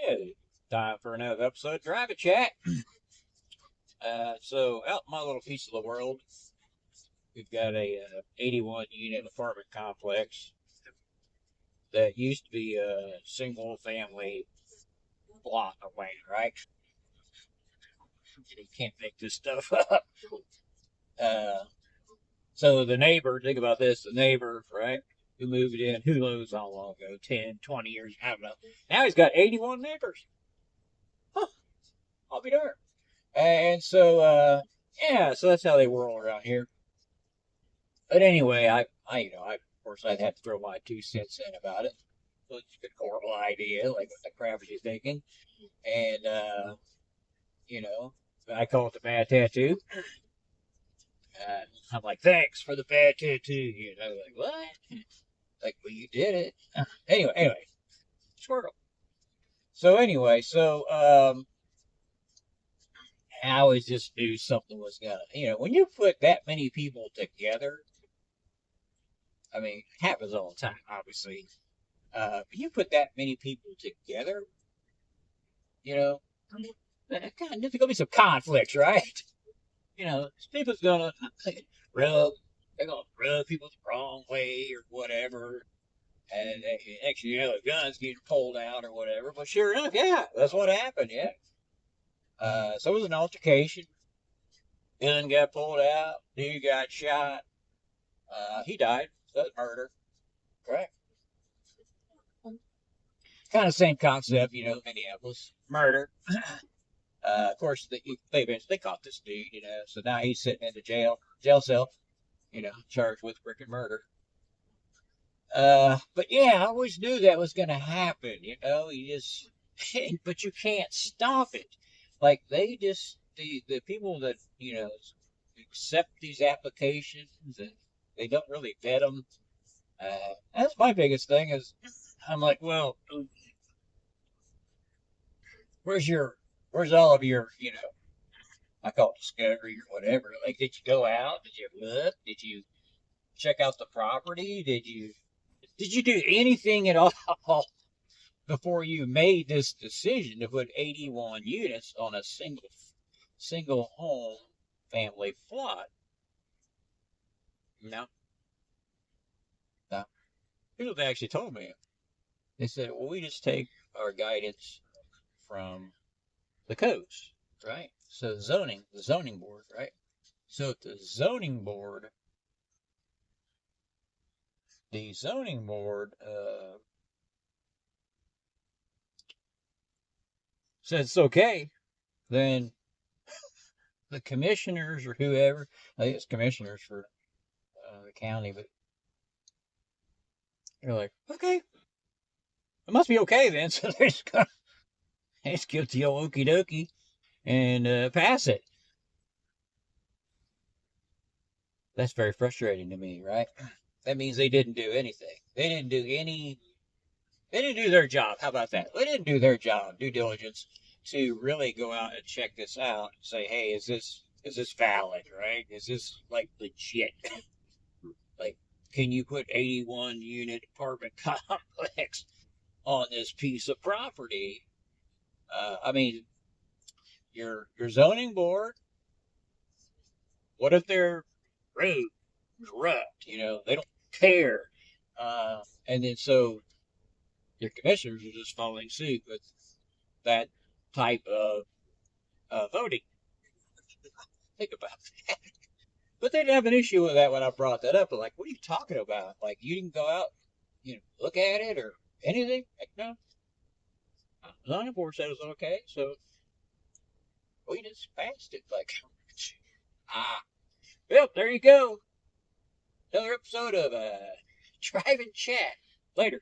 Hey, time for another episode of Driving Chat. So out in my little piece of the world, we've got a 81 unit apartment complex that used to be a single family block away, right? You can't make this stuff up. Uh, so the neighbor, think about this, the neighbor, right? Who moved in, who knows how long ago, 10, 20 years, I don't know. Now he's got 81 neighbors. Huh, I'll be darned. And so, yeah, so that's how they whirl around here. But anyway, of course, I'd have to throw my 2 cents in about it. So it's a horrible idea. Like, what the crap was you thinking? And, you know, I call it the bad tattoo. I'm like, thanks for the bad tattoo. Like, what? Like, well, you did it. Anyway, squirrel. So anyway, I always just knew something was gonna, when you put that many people together, I mean, it happens all the time, obviously. When you put that many people together, you know, there's gonna be some conflicts, right? People's gonna rub, they're gonna rub people the wrong way or whatever, and next thing you know, the guns getting pulled out or whatever. But sure enough, yeah, that's what happened. Yeah. So it was an altercation. Gun got pulled out. Dude got shot. He died. That's murder, right? Kind of same concept, Minneapolis murder. Of course, they eventually caught this dude, so now he's sitting in the jail cell, charged with freaking murder. But yeah, I always knew that was going to happen, you just, but you can't stop it. Like, the people that, accept these applications and they don't really vet them. That's my biggest thing is I'm like, well, where's your, where's all of your, I call it discovery or whatever. Like, did you go out? Did you look? Did you check out the property? Did you do anything at all before you made this decision to put 81 units on a single home family plot? No, no. Here's what they actually told me. They said, well, we just take our guidance from the codes, right? So the zoning board, right? So the zoning board says it's okay, then the commissioners or whoever, I think it's commissioners for the county, but they're like, okay, it must be okay then. So they're just gonna give the old okie dokie and pass it. That's very frustrating to me, right? That means they didn't do anything. They didn't do their job. How about that? They didn't do their job, due diligence, to really go out and check this out and say, hey, is this valid, right? Is this like legit? Like, can you put 81 unit apartment complex on this piece of property? I mean, your zoning board. What if they're rude, corrupt? They don't care. And then so your commissioners are just following suit with that type of voting. Think about that. But they didn't have an issue with that when I brought that up. But like, what are you talking about? Like, you didn't go out, look at it or anything? Like, no. The zoning board said it was okay, so we just passed it. Like, ah, well, there you go. Another episode of Driving Chat. Later.